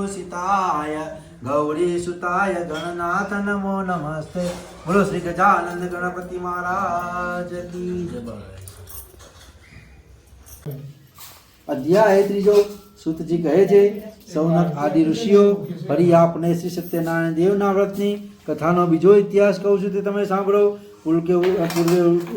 भूषिताय गौरी सुताय गणनाथ नमो नमस्ते। बोलो श्री गजानंद गणपति महाराज की जय। अध्याय त्रीजो। सूतजी कहे छे, सौनक आदि ऋषिओ फरी आपने श्री सत्यनारायण देवना व्रतनी कथानो बीजो इतिहास कहूं छुं ते तमे सांभळो। पूर्वे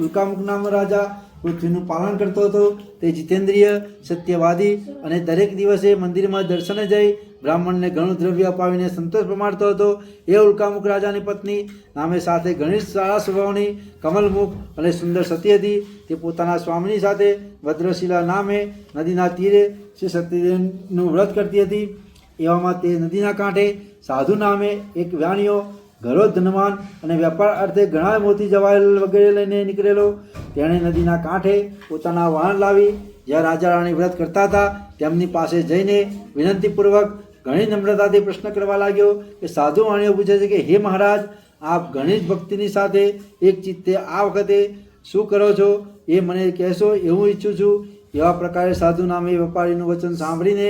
उल्कामुख नाम राजा પૃથ્વીનું પાલન કરતો હતો। તે જીતેન્દ્રિય, સત્યવાદી અને દરેક દિવસે મંદિરમાં દર્શને જઈ બ્રાહ્મણને ઘણું દ્રવ્ય અપાવીને સંતોષ પ્રમાણતો હતો। એ ઉલ્કામુખ રાજાની પત્ની નામે સાથે ઘણી સારા સ્વભાવની, કમલમુખ અને સુંદર સતી હતી। તે પોતાના સ્વામીની સાથે ભદ્રશિલા નામે નદીના તીરે શ્રી સત્યદેવનું વ્રત કરતી હતી। એવામાં તે નદીના કાંઠે સાધુ નામે એક વ્યાણીઓ ઘરો ધનવાન અને વેપાર અર્થે ઘણા મોતી જવાહર વગેરે લઈને નીકળેલો। તેણે નદીના કાંઠે પોતાના વાહન લાવી જ્યાં રાજા રાણી વ્રત કરતા હતા તેમની પાસે જઈને વિનંતીપૂર્વક ઘણી નમ્રતાથી પ્રશ્ન કરવા લાગ્યો કે સાધુ વાણીઓ પૂછે છે કે હે મહારાજ, આપ ઘણી જ ભક્તિની સાથે એક ચિત્તે આ વખતે શું કરો છો એ મને કહેશો એવું ઈચ્છું છું। એવા પ્રકારે સાધુ નામે વેપારીનું વચન સાંભળીને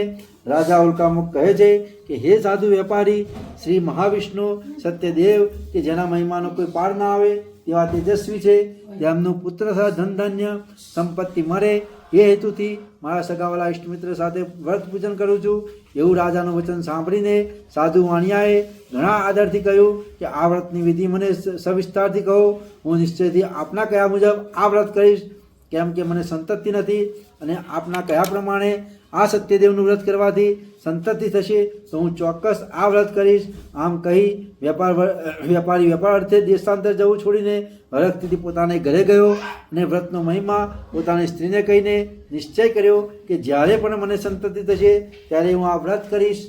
રાજા ઉલ્કામુખ કહે છે કે હે સાધુ વેપારી, શ્રી મહાવિષ્ણુ સત્યદેવ કે જેના મહિમાનો કોઈ પાર ના આવે તેવા તેજસ્વી છે, તેમનું પુત્ર ધન ધન્ય સંપત્તિ મળે એ હેતુથી મારા સગાવાલા ઇષ્ટમિત્ર સાથે વ્રત પૂજન કરું છું। એવું રાજાનું વચન સાંભળીને સાધુ વાણિયાએ ઘણા આદરથી કહ્યું કે આ વ્રતની વિધિ મને સવિસ્તારથી કહો, હું નિશ્ચયથી આપના કયા મુજબ આ વ્રત કરીશ। કેમ કે મને સંતતિ નથી અને આપના કયા પ્રમાણે આ સત્યદેવનું વ્રત કરવાથી સંતતિ થશે તો હું ચોક્કસ આ વ્રત કરીશ। આમ કહી વેપારી વેપાર અર્થે દેશાંતર જવું છોડીને હરખથી પોતાને ઘરે ગયો અને વ્રતનો મહિમા પોતાની સ્ત્રીને કહીને નિશ્ચય કર્યો કે જ્યારે પણ મને સંતતિ થશે ત્યારે હું આ વ્રત કરીશ।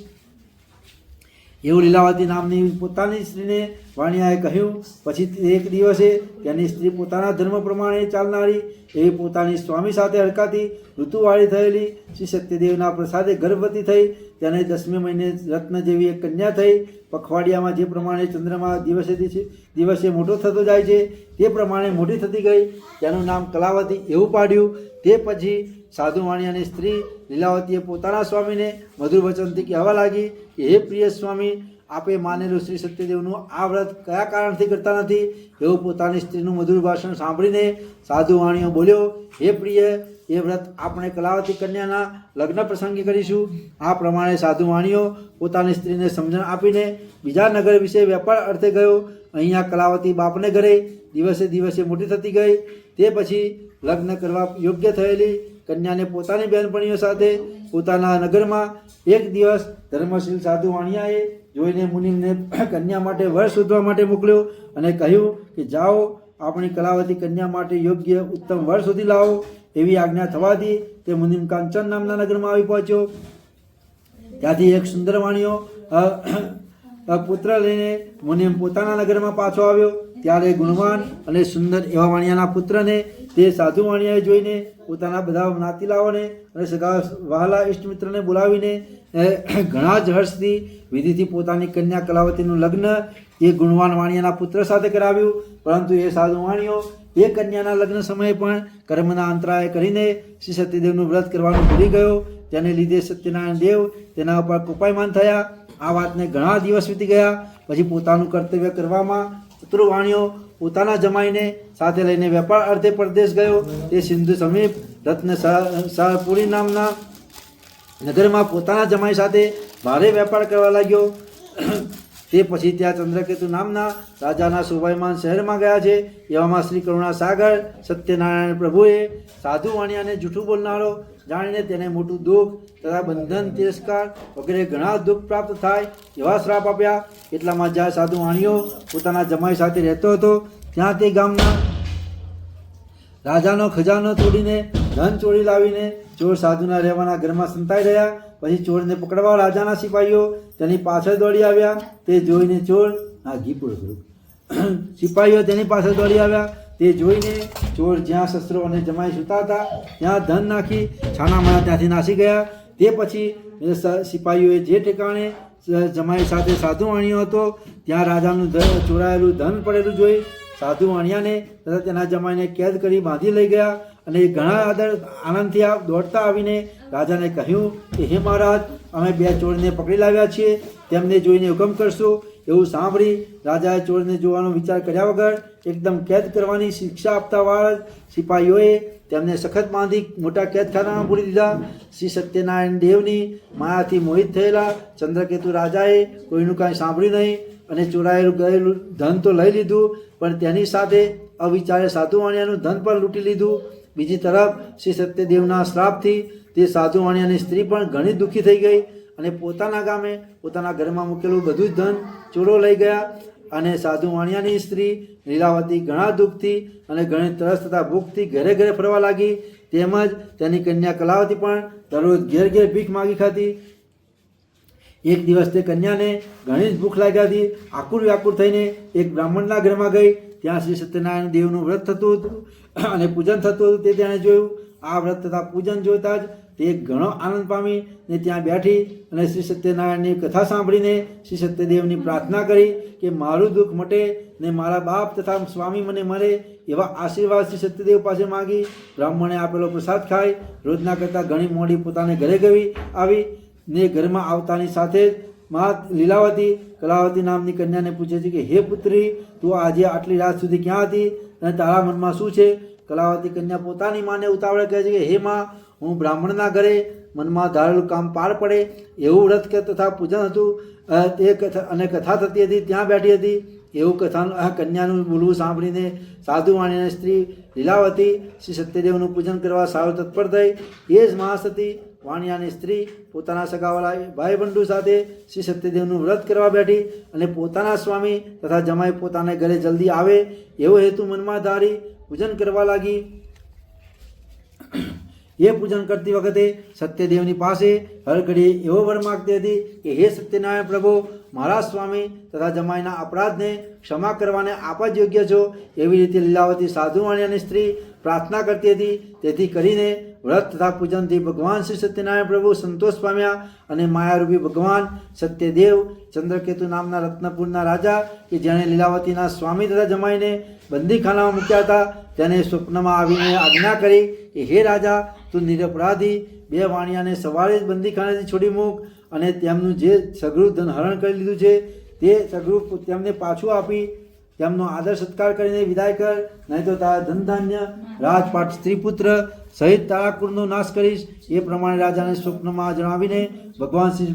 એવું લીલાવતી નામની પોતાની સ્ત્રીને વાણિયાએ કહ્યું। પછી એક દિવસે તેની સ્ત્રી પોતાના ધર્મ પ્રમાણે ચાલનારી એવી પોતાની સ્વામી સાથે હરકાથી ઋતુવાળી થયેલી શ્રી સત્યદેવના પ્રસાદે ગર્ભવતી થઈ। તેને 10મે મહિને રત્ન જેવી એક કન્યા થઈ। પખવાડિયામાં જે પ્રમાણે ચંદ્રમા દિવસે મોટો થતો જાય છે તે પ્રમાણે મોટી થતી ગઈ। તેનું નામ કલાવતી એવું પાડ્યું। તે પછી સાધુ વાણિયાની સ્ત્રી લીલાવતીએ પોતાના સ્વામીને મધુર વચનથી કહેવા લાગી કે હે પ્રિય સ્વામી, આપે માનેલું શ્રી સત્યદેવનું આ વ્રત કયા કારણથી કરતા નથી? એવું પોતાની સ્ત્રીનું મધુર ભાષણ સાંભળીને સાધુ વાણિયો બોલ્યો, હે પ્રિય, એ વ્રત આપણે કલાવતી કન્યાના લગ્ન પ્રસંગે કરીશું। આ પ્રમાણે સાધુ વાણિયો પોતાની સ્ત્રીને સમજણ આપીને બીજા નગર વિશે વેપાર અર્થે ગયો। અહીંયા કલાવતી બાપને ઘરે દિવસે દિવસે મોટી થતી ગઈ। તે પછી લગ્ન કરવા યોગ્ય થયેલી કન્યાને પોતાની બહેનપણીઓ સાથે પોતાના નગરમાં એક દિવસ ધર્મશીલ સાધુ વાણિયાએ જોઈને મુનિમને કન્યા માટે વર શોધવા માટે મોકલ્યો અને કહ્યું કે જાઓ, આપણી કલાવતી કન્યા માટે યોગ્ય ઉત્તમ વર શોધી લાવો। એવી આજ્ઞા થવાથી તે મુનિમ કાંચન નામના નગરમાં આવી પહોંચ્યો। ત્યાંથી એક સુંદર વાણિયો પુત્ર લઈને મુનિમ પોતાના નગરમાં પાછો આવ્યો। ત્યારે ગુણવાન અને સુંદર એવા વાણિયાના પુત્રને તે સાધુ વાણિયાએ જોઈને પોતાના બધા નાતીલાઓને અને સગા વહાલા ઇષ્ટમિત્રને બોલાવીને ઘણા જ હર્ષથી વિધિથી પોતાની કન્યા કલાવતીનું લગ્ન એ ગુણવાન વાણિયાના પુત્ર સાથે કરાવ્યું। પરંતુ એ સાધુ વાણિયો એ કન્યાના લગ્ન સમયે પણ કર્મના અંતરાય કરીને શ્રી સત્યદેવનું વ્રત કરવાનું ભૂલી ગયો। તેને લીધે સત્યનારાયણ દેવ તેના ઉપર કોપાયમાન થયા। આ વાતને ઘણા દિવસ વીતી ગયા। પછી પોતાનું કર્તવ્ય કરવામાં ચતુર વાણિયો પોતાના જમાઈને સાથે લઈને વેપાર અર્થે પરદેશ ગયો। તે સિંધુ સમીપ રત્નસારપુરી નામના નગરમાં પોતાના જમાઈ સાથે ભારે વેપાર કરવા લાગ્યો। તે પછી ત્યાં ચંદ્રકેતુ નામના રાજાના શોભાયમાન શહેરમાં ગયા છે। એવામાં શ્રી કરુણા સાગર સત્યનારાયણ પ્રભુએ સાધુ વાણિયાને જૂઠું બોલનારો જાણીને તેને મોટું દુઃખ તથા બંધન, તિરસ્કાર વગેરે ઘણા દુઃખ પ્રાપ્ત થાય એવા શ્રાપ આપ્યા। એટલામાં જ્યાં સાધુ વાણિયો પોતાના જમાઈ સાથે રહેતો હતો ત્યાં તે ગામના રાજાનો ખજાનો તોડીને ધન ચોરી લાવીને ચોર સાધુના રહેવાના ઘરમાં સંતાઈ રહ્યા। પછી ચોરને પકડવા રાજાના સિપાહીઓ તેની પાછળ દોડી આવ્યા। તે જોઈને ચોર સિપાહીઓ તેની પાછળ દોડી આવ્યા। તે જોઈને ચોર જ્યાં શસ્ત્રો અને જમાઈ સૂતા હતા ત્યાં ધન નાખી છાનામાના ત્યાંથી નાસી ગયા। તે પછી સિપાહીઓએ જે ઠેકાણે જમાઈ સાથે સાધુ વાણિયો હતો ત્યાં રાજાનું ચોરાયેલું ધન પડેલું જોઈ સાધુ વાણિયાને તથા તેના જમાઈને કેદ કરી બાંધી લઈ ગયા અને એ ઘણા આનંદથી દોડતા આવીને રાજાને કહ્યું કે હે મહારાજ, અમે 2 ચોરને પકડી લાવ્યા છીએ, તેમને જોઈને હુકમ કરશો. એવું સાંભળી રાજાએ ચોરને જોવાનો વિચાર કર્યા વગર એકદમ કેદ કરવાની શિક્ષા આપતા વાળા સિપાહીઓએ તેમને સખત બાંધી મોટા કેદખાનામાં પૂરી દીધા. શ્રી સત્યનારાયણ દેવની માયાથી મોહિત થયેલા ચંદ્રકેતુ રાજાએ કોઈનું કાંઈ સાંભળ્યું નહીં અને ચોરાયેલું ગયેલું ધન તો લઈ લીધું, પણ તેની સાથે અવિચારે સાધુ વાણિયાનું ધન પણ લૂંટી લીધું. બીજી તરફ શ્રી સત્યદેવના શ્રાપથી તે સાધુ વાણિયાની સ્ત્રી પણ ઘણી દુઃખી થઈ ગઈ અને પોતાના ગામે પોતાના ઘરમાં મૂકેલું બધું જ ધન ચોરો લઈ ગયા. અને સાધુ વાણિયાની સ્ત્રી લીલાવતી ઘણા દુઃખથી અને ઘણી તરસ તથા ભૂખથી ઘરે ઘરે ફરવા લાગી. તેમજ તેની કન્યા કલાવતી પણ દરરોજ ઘેર ઘેર ભીખ માગી ખાતી. એક દિવસ તે કન્યાને ઘણી જ ભૂખ લાગી હતી. આકુર વ્યાકુર થઈને એક બ્રાહ્મણના ઘરમાં ગઈ. ત્યાં શ્રી સત્યનારાયણ દેવનું વ્રત થતું હતું અને પૂજન થતું હતું. તે તેણે જોયું. આ વ્રત તથા પૂજન જોતા જ તે ઘણો આનંદ પામી ને ત્યાં બેઠી અને શ્રી સત્યનારાયણની કથા સાંભળીને શ્રી સત્યદેવની પ્રાર્થના કરી કે મારું દુઃખ મટે ને મારા બાપ તથા સ્વામી મને મળે એવા આશીર્વાદ શ્રી સત્યદેવ પાસે માગી. બ્રાહ્મણે આપેલો પ્રસાદ ખાઈ રોજના કરતાં ઘણી મોડી પોતાને ઘરે આવી ને ઘરમાં આવતાની સાથે જ મા લીલાવતી કલાવતી નામની કન્યાને પૂછે છે કે હે પુત્રી, તું આજે આટલી રાત સુધી ક્યાં હતી અને તારા મનમાં શું છે? કલાવતી કન્યા પોતાની માને ઉતાવળે કહે છે કે હે માં, હું બ્રાહ્મણના ઘરે મનમાં ધારેલું કામ પાર પડે એવું વ્રત તથા પૂજન હતું તે કથા થતી હતી, ત્યાં બેઠી હતી. એવું કન્યાનું બોલવું સાંભળીને સાધુ વાણિયાની સ્ત્રી લીલાવતી શ્રી સત્યદેવનું પૂજન કરવા સાવ તત્પર થઈ. એ જ માસ હતી. વાણિયાની સ્ત્રી પોતાના સગાવાલા ભાઈ બંધુ સાથે શ્રી સત્યદેવનું વ્રત કરવા બેઠી અને પોતાના સ્વામી તથા જમાઈ પોતાને ઘરે જલ્દી આવે એવો હેતુ મનમાં ધારી પૂજન કરવા લાગી. એ પૂજન કરતી વખતે સત્યદેવની પાસે હર ઘડીએ એવો વર માગતી હતી કે હે સત્યનારાયણ પ્રભુ, મારા સ્વામી તથા જમાઈના અપરાધને ક્ષમા કરવાને આપ જ યોગ્ય છો. એવી રીતે લીલાવતી સાધુ વાણિયાની સ્ત્રી પ્રાર્થના કરતી હતી. તેથી કરીને વ્રત તથા પૂજનથી ભગવાન શ્રી સત્યનારાયણ પ્રભુ સંતોષ પામ્યા અને માયારૂપી ભગવાન સત્યદેવ ચંદ્રકેતુ નામના રત્નપુરના રાજા કે જેણે લીલાવતીના સ્વામી તથા જમાઈને બંદીખાનામાં મૂક્યા હતા તેને સ્વપ્નમાં આવીને આજ્ઞા કરી કે હે રાજા, તું નિરપરાધી 2 વાણિયાને સવારે જ બંદીખાનેથી છોડી મૂક અને તેમનું જે સઘળું ધન હરણ કરી લીધું છે તે સઘળું તેમને પાછું આપી તેમનો આદર સત્કાર કરીને વિદાય કર, નહીં તો તારા ધન ધાન્ય રાજપાટ સ્ત્રી પુત્ર સહિત તારા કુળનો નાશ કરીશ. એ પ્રમાણે રાજાને સ્વપ્નમાં જણાવીને ભગવાન શ્રી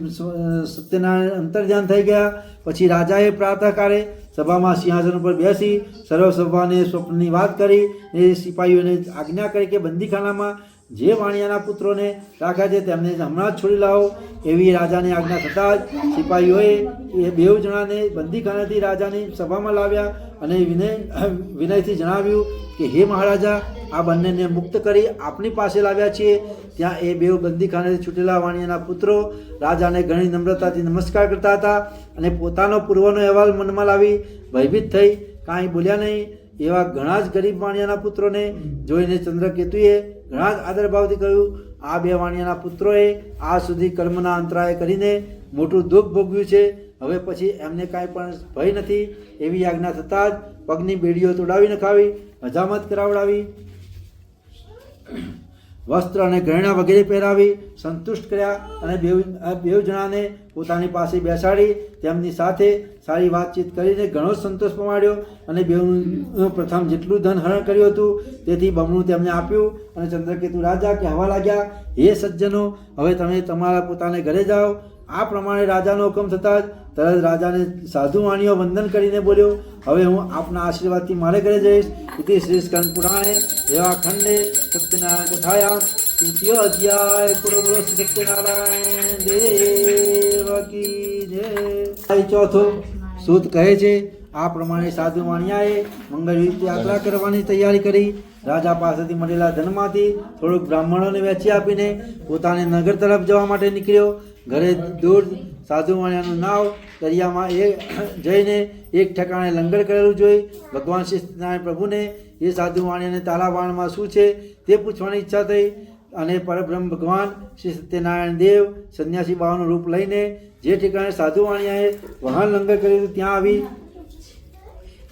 સત્યનારાયણ અંતર્ધ્યાન થઈ ગયા. પછી રાજાએ પ્રાતઃકાળે સભામાં સિંહાસન ઉપર બેસી સર્વ સભાને સ્વપ્નની વાત કરી એ સિપાહીઓને આજ્ઞા કરી કે બંદીખાનામાં જે વાણિયાના પુત્રોને રાખ્યા છે તેમને હમણાં જ છોડી લાવો. એવી રાજાની આજ્ઞા થતાં જ સિપાહીઓએ એ 2 જણાને બંદીખાનેથી રાજાની સભામાં લાવ્યા અને વિનયથી જણાવ્યું કે હે મહારાજા, આ બંનેને મુક્ત કરી આપની પાસે લાવ્યા છીએ. ત્યાં એ 2 બંદીખાનેથી છૂટેલા વાણિયાના પુત્રો રાજાને ઘણી નમ્રતાથી નમસ્કાર કરતા હતા અને પોતાનો પૂર્વનો અહેવાલ મનમાં લાવી ભયભીત થઈ કાંઈ બોલ્યા નહીં. એવા ઘણા જ ગરીબ વાણિયાના પુત્રોને જોઈને ચંદ્રકેતુએ ઘણા જ આદરભાવથી કહ્યું, આ 2 વાણિયાના પુત્રોએ આ સુધી કર્મના અંતરાય કરીને મોટું દુઃખ ભોગવ્યું છે. હવે પછી એમને કાંઈ પણ ભય નથી. એવી આજ્ઞા થતાં જ પગની બેડીઓ તોડાવી નખાવી, હજામત કરાવડાવી, વસ્ત્ર અને ગહેણા વગેરે પહેરાવી સંતુષ્ટ કર્યા અને 2 જણાને પોતાની પાસે બેસાડી તેમની સાથે સારી વાતચીત કરીને ઘણો સંતોષ પમાડ્યો અને 2નું પ્રથમ જેટલું ધન હરણ કર્યું હતું તેથી બમણું તેમને આપ્યું. અને ચંદ્રકેતુ રાજા કહેવા લાગ્યા, હે સજ્જનો, હવે તમે તમારા પોતાને ઘરે જાઓ. આ પ્રમાણે રાજાનો હુકમ થતાં જ તરત રાજાને સાધુ વાણીઓ વંદન કરીને બોલ્યો, હવે હું આપના આશીર્વાદથી મારે ઘરે જઈશ. ઇતિ શ્રી સ્કંદ પુરાણે એવા ખંડે સત્યનારાયણ કથાયામ 3યો અધ્યાય. બોલો બોલો શ્રી સત્યનારાયણ દેવ કી જય. 4થો સૂત કહે છે, આ પ્રમાણે સાધુ વાણિયાએ મંગળયુક્ત યાત્રા કરવાની તૈયારી કરી. રાજા પાસેથી મળેલા ધનમાંથી થોડુંક બ્રાહ્મણોને વેચી આપીને પોતાને નગર તરફ જવા માટે નીકળ્યો. ઘરે દૂર સાધુ વાણિયાનું નાવ દરિયામાં જઈને એક ઠેકાણે લંગર કરેલું જોઈ ભગવાન શ્રી સત્યનારાયણ પ્રભુને એ સાધુ વાણિયાને તારા વાણમાં શું છે તે પૂછવાની ઈચ્છા થઈ. અને પરબ્રહ્મ ભગવાન શ્રી સત્યનારાયણ દેવ સંન્યાસી બાવાનું રૂપ લઈને જે ઠેકાણે સાધુ વાણિયાએ વહાણ લંગર કરેલું ત્યાં આવી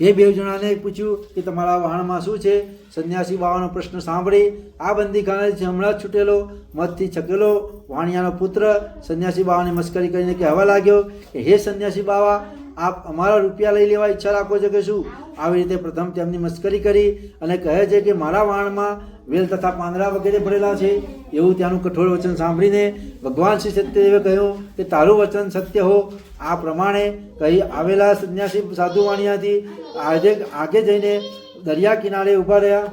એ બે જણાને પૂછ્યું કે તમારા વહાણમાં શું છે? સંન્યાસી બાવાનો પ્રશ્ન સાંભળી આ બંદીખાને હમણાં જ છૂટેલો મતથી છકેલો વાણિયાનો પુત્ર સંન્યાસી બાવાની મસ્કરી કરીને કહેવા લાગ્યો કે હે સંન્યાસી બાવા, આપ અમારા રૂપિયા લઈ લેવા ઈચ્છા રાખો છો કે શું? આવી રીતે પ્રથમ તેમની મસ્કરી કરી અને કહે છે કે મારા વાણમાં વેલ તથા પાંદડા વગેરે ભરેલા છે. એવું ત્યાંનું કઠોર વચન સાંભળીને ભગવાન શ્રી સત્યદેવે કહ્યું કે તારું વચન સત્ય હો. આ પ્રમાણે કહી આવેલા સંન્યાસી સાધુ વાણિયાથી આગે જઈને દરિયા કિનારે ઊભા રહ્યા.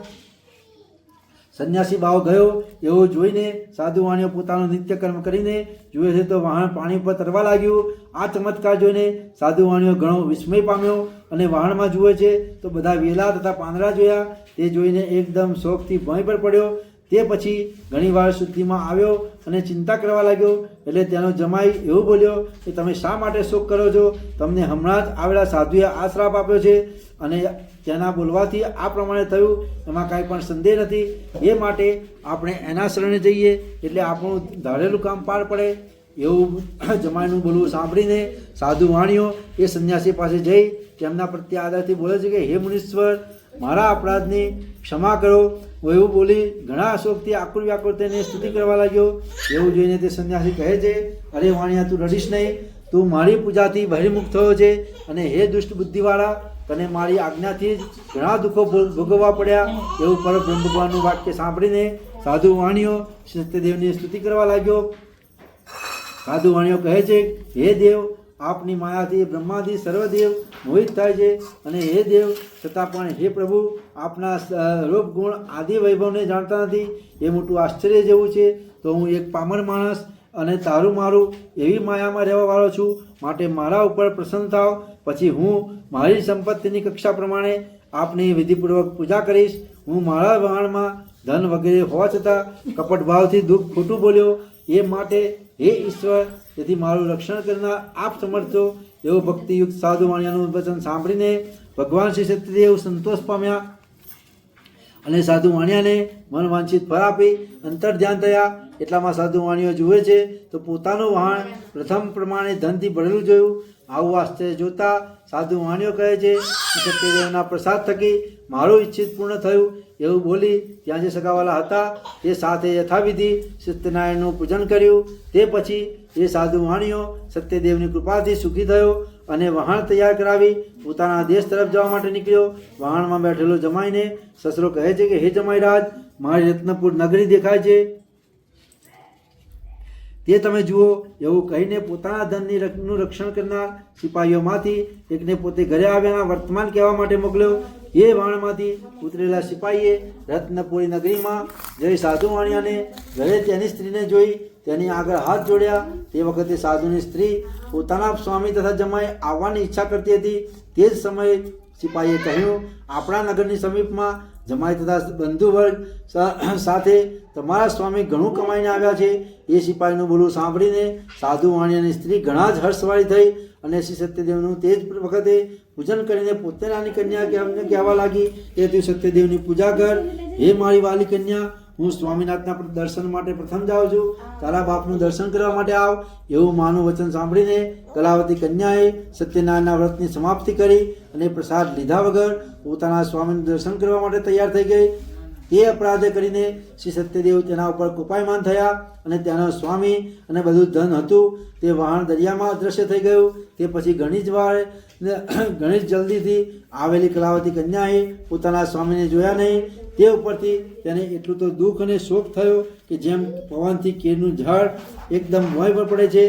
સંન્યાસી ભાવ ગયો એવું જોઈને સાધુ વાણીઓ પોતાનું નિત્ય કર્મ કરીને જુએ છે તો વાહન પાણી પર તરવા લાગ્યું. આ ચમત્કાર જોઈને સાધુ વાણીઓ ઘણો વિસ્મય પામ્યો અને વાહનમાં જુએ છે તો બધા વેલા તથા પાંદડા જોયા. તે જોઈને એકદમ શોખથી ભોંય પર પડ્યો. તે પછી ઘણીવાર શુદ્ધિમાં આવ્યો અને ચિંતા કરવા લાગ્યો. એટલે તેનો જમાઈ એવું બોલ્યો કે તમે શા માટે શોક કરો છો? તમને હમણાં જ આવેલા સાધુએ આ શ્રાપ આપ્યો છે અને તેના બોલવાથી આ પ્રમાણે થયું, એમાં કાંઈ પણ સંદેહ નથી. એ માટે આપણે એના શરણે જઈએ એટલે આપણું ધારેલું કામ પાર પડે. એવું જમાઈનું બોલવું સાંભળીને સાધુ વાણીઓ એ સંન્યાસી પાસે જઈ તેમના પ્રત્યે આદરથી બોલે છે કે હે મુનીશ્વર, મારા અપરાધની ક્ષમા કરો. એવું બોલી ઘણા અશોકથી આકુર વ્યાકુર તેને સ્તુતિ કરવા લાગ્યો. એવું જોઈને તે સંન્યાસી કહે છે, અરે વાણિયા, તું રડીશ નહીં. તું મારી પૂજાથી બહિર્મુખ થયો છે અને હે દુષ્ટ બુદ્ધિવાળા, તને મારી આજ્ઞાથી જ ઘણા દુઃખો ભોગવવા પડ્યા. એવું પરબ્રહ્મ ભગવાનનું વાક્ય સાંભળીને સાધુ વાણીઓ સત્યદેવની સ્તુતિ કરવા લાગ્યો. સાધુ વાણીઓ કહે છે, હે દેવ, આપની માયાથી બ્રહ્માદિ સર્વદેવ મોહિત થાય છે અને હે દેવ, છતાં પણ હે પ્રભુ, આપના રૂપ ગુણ આદિ વૈભવને જાણતા નથી. એ મોટું આશ્ચર્ય જેવું છે. તો હું એક પામર માણસ અને તારું મારું એવી માયામાં રહેવાવાળો છું. માટે મારા ઉપર પ્રસન્ન થાવ. પછી હું મારી સંપત્તિની કક્ષા પ્રમાણે આપની વિધિપૂર્વક પૂજા કરીશ. હું મારા વહાણમાં ધન વગેરે હોવા છતાં કપટ ભાવથી દુઃખ ખોટું બોલ્યો. એ માટે હે ઈશ્વર, તેથી મારું રક્ષણ કરનાર આપ સમર્થ છો. એવો ભક્તિયુક્ત સાધુ વાણિયાનું વચન સાંભળીને ભગવાન શ્રી સત્યદેવ સંતોષ પામ્યા અને સાધુ વાણિયાને મન વાંછિત ફળ આપી અંતર ધ્યાન થયા. એટલામાં સાધુ વાણીઓ જુએ છે તો પોતાનું વહાણ પ્રથમ પ્રમાણે ધનથી ભરેલું જોયું. આવું આશ્ચર્ય જોતા સાધુ વાણીઓ કહે છે કે સત્યદેવના પ્રસાદ થકી મારું ઈચ્છિત પૂર્ણ થયું. એવું બોલી ત્યાં જે સગાવાલા હતા તે સાથે યથાવિધિ સત્યનારાયણનું પૂજન કર્યું. તે પછી એ સાધુ વાણીઓ સત્યદેવની કૃપાથી સુખી થયો અને વહાણ તૈયાર કરાવી પોતાના દેશ તરફ જવા માટે નીકળ્યો. વહાણમાં બેઠેલો જમાઈને સસરો કહે છે કે હે જમાઈરાજ, મારી રત્નપુર નગરી દેખાય છે, તે તમે જુઓ. એવું કહીને પોતાના ધનનું રક્ષણ કરનાર સિપાહીઓમાંથી એકને પોતે ઘરે આવ્યાના વર્તમાન કહેવા માટે મોકલ્યો. એ વાણમાંથી ઉતરેલા સિપાહીએ રત્નપુરી નગરીમાં જઈ સાધુ વાણિયાને ઘરે તેની સ્ત્રીને જોઈ તેની આગળ હાથ જોડ્યા. તે વખતે સાધુની સ્ત્રી પોતાના સ્વામી તથા જમાઈ આવવાની ઈચ્છા કરતી હતી. તે જ સમયે સિપાહીએ કહ્યું, આપણા નગરની સમીપમાં જમાઈ તથા બંધુવર્ગ સાથે તમારા સ્વામી ઘણું કમાઈને આવ્યા છે. એ સિપાહીનું બોલવું સાંભળીને સાધુ વાણિયાની સ્ત્રી ઘણા જ હર્ષવાળી થઈ અને શ્રી સત્યદેવનું તે જ વખતે પૂજન કરીને પોતાની કન્યા કહેવા લાગી કે તું સત્યદેવની પૂજા કર. હે મારી વાલી કન્યા, હું સ્વામિનાથના દર્શન માટે પ્રથમ જાઉં છું. તારા બાપનું દર્શન કરવા માટે આવ. એવું માનું વચન સાંભળીને કલાવતી કન્યાએ સત્યનારાયણના વ્રતની સમાપ્તિ કરી અને પ્રસાદ લીધા વગર પોતાના સ્વામીનું દર્શન કરવા માટે તૈયાર થઈ ગઈ. તે અપરાધે કરીને શ્રી સત્યદેવ તેના ઉપર કોપાયમાન થયા અને તેનો સ્વામી અને બધું ધન હતું તે વહાણ દરિયામાં અદૃશ્ય થઈ ગયું. તે પછી ઘણી જ જલ્દીથી આવેલી કલાવતી કન્યાએ પોતાના સ્વામીને જોયા નહીં. તે ઉપરથી તેને એટલું તો દુઃખ અને શોક થયો કે જેમ પવનથી કેળનું ઝાડ એકદમ ભોંય પર પડે છે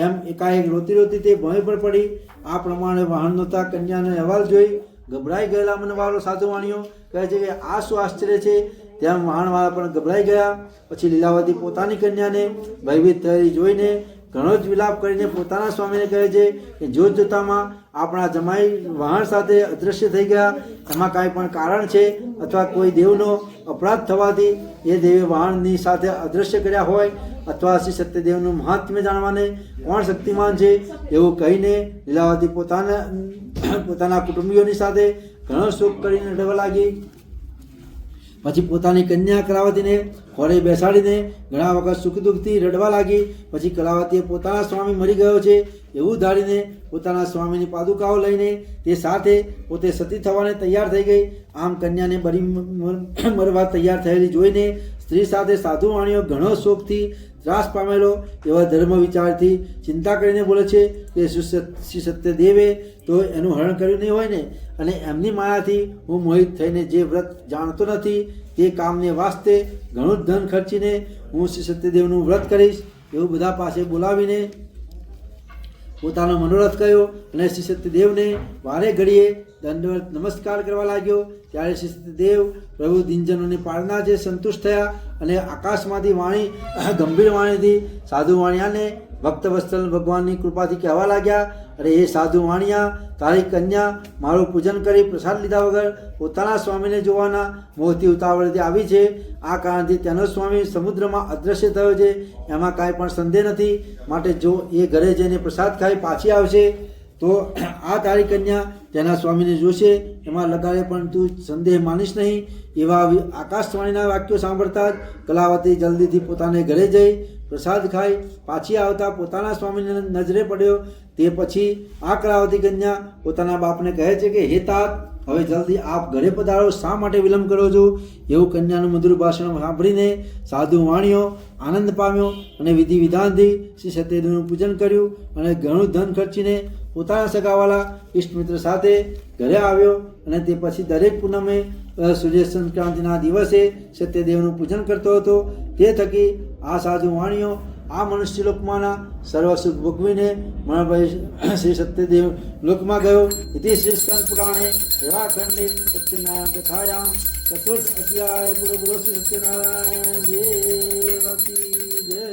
એમ એકાએક રોતી રોતી તે ભોંય પર પડી. આ પ્રમાણે વાહન નહોતા કન્યાનો અહેવાલ જોઈ ગભરાઈ ગયેલા મનવાળો સાધુ વાણીઓ કહે છે કે આ શું આશ્ચર્ય છે. તેમ વાહણવાળા પણ ગભરાઈ ગયા. પછી લીલાવતી પોતાની કન્યાને ભયભીત થયેલી જોઈને ઘણો જ વિલાપ કરીને પોતાના સ્વામીને કહે છે કે જોત જોતામાં આપણા જમાઈ વહાણ સાથે અદૃશ્ય થઈ ગયા. એમાં કાંઈ પણ કારણ છે અથવા કોઈ દેવનો અપરાધ થવાથી એ દેવે વહાણની સાથે અદૃશ્ય કર્યા હોય અથવા શ્રી સત્યદેવનું મહાત્મ્ય જાણવાને કોણ શક્તિમાન છે. એવું કહીને લીલાવતી પોતાના કુટુંબીઓની સાથે ઘણો શોક કરીને રડવા લાગી. પછી પોતાની કન્યા કલાવતીને ખોળે બેસાડીને ઘણા વખત સુખ દુઃખથી રડવા લાગી. પછી કલાવતીએ પોતાના સ્વામી મરી ગયો છે એવું ધારીને પોતાના સ્વામીની પાદુકાઓ લઈને તે સાથે પોતે સતી થવાને તૈયાર થઈ ગઈ. આમ કન્યાને બરી મરવા તૈયાર થયેલી જોઈને સ્ત્રી સાથે સાધુ વાણીઓ ઘણો શોકથી ત્રાસ પામેલો એવા ધર્મ વિચારથી ચિંતા કરીને બોલે છે કે શ્રી સત્યદેવે તો એનું હરણ કર્યું નહીં હોય ને, અને એમની માયાથી હું મોહિત થઈને જે વ્રત જાણતો નથી તે કામને વાસ્તે ઘણું ધન ખર્ચીને હું શ્રી સત્યદેવનું વ્રત કરીશ એવું બધા પાસે બોલાવીને પોતાનો મનોરથ કર્યો. અને શ્રી સત્યદેવને વારે ઘડીએ દંડવત નમસ્કાર કરવા લાગ્યો. ત્યારે શ્રી સત્યદેવ પ્રભુ દિનજનોની પાળના જે સંતુષ્ટ થયા અને આકાશમાંથી વાણી ગંભીર વાણીથી સાધુ વાણિયાને ભક્ત વત્સલ ભગવાનની કૃપાથી કહેવા લાગ્યા, અરે એ સાધુ વાણિયા, તારી કન્યા મારું પૂજન કરી પ્રસાદ લીધા વગર પોતાના સ્વામીને જોવાના મોહથી ઉતાવળથી આવી છે. આ કારણથી તેનો સ્વામી સમુદ્રમાં અદૃશ્ય થયો છે, એમાં કાંઈ પણ સંદેહ નથી. માટે જો એ ઘરે જઈને પ્રસાદ ખાઈ પાછી આવશે તો આ તારી કન્યા તેના સ્વામીને જોશે, એમાં લગાડે પણ તું સંદેહ માનીશ નહીં. એવા આકાશવાણીના વાક્યો સાંભળતા જ કલાવતી જલ્દીથી પોતાને ઘરે જઈ પ્રસાદ ખાઈ પાછી આવતા પોતાના સ્વામીને નજરે પડ્યો. તે પછી આ કલાવતી કન્યા પોતાના બાપને કહે છે કે હે तात, હવે જલ્દી આપ ઘરે પધારો, શા માટે વિલંબ કરો છો? એવું કન્યાનું મધુર ભાષણ સાંભળીને સાધુ વાણીઓ આનંદ પામ્યો અને વિધિ વિધાનથી શ્રી સત્યદેવનું પૂજન કર્યું અને ઘણું ધન ખર્ચીને પોતાના સગાવાલા ઇષ્ટમિત્ર સાથે ઘરે આવ્યો. અને તે પછી દરેક પૂનમે સૂર્ય સંક્રાંતિના દિવસે સત્યદેવનું પૂજન કરતો હતો. તે થકી આ સાધુ વાણીઓ આ મનુષ્ય લોકમાંના સર્વ સુખ ભોગવીને મણભાઈ શ્રી સત્યદેવ લોકમાં ગયો. ઇતિ શ્રી સ્કંદ પુરાણે એવાખંડે સત્યનારાયણ કથાયામ ચતુર્થ અધ્યાય પૂરો શ્રી સત્યનારાયણ દેવ કી જય.